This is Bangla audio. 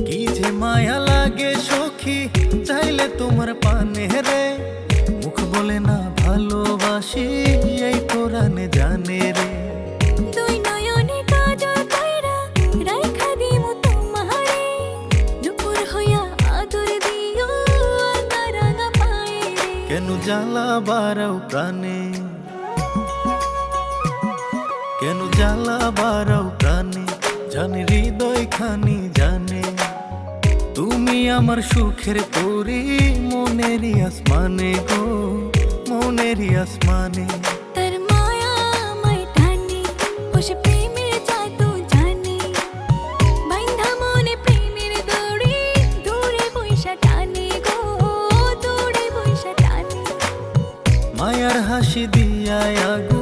কি যে মায়া লাগে সখী চাইলে তোমার পানে রে, মুখ বলে না ভালোবাসি এই কোরআনে জানে রে। দুই নয়নে কাজল কইরা রাইখা দিমু তোমারে, দুপুর হইয়া আদর দিও তারাঙা পায়ে রে। কেন জ্বালা বাড়াও প্রাণে, কেন জ্বালা বাড়াও প্রাণে, জানে হৃদয় খানি জানে। তুমি আমার সুখের পরি, মনেরই আসমানে গো, মনেরই আসমানে। তার মায়া আমায় টানে, বসে প্রেমের জাদু জানে। বাইন্ধা মনে প্রেমের দড়ি, দূরে বইসা টানে গো, দূরে বইসা টানে। মায়ার হাসি দিয়া আগু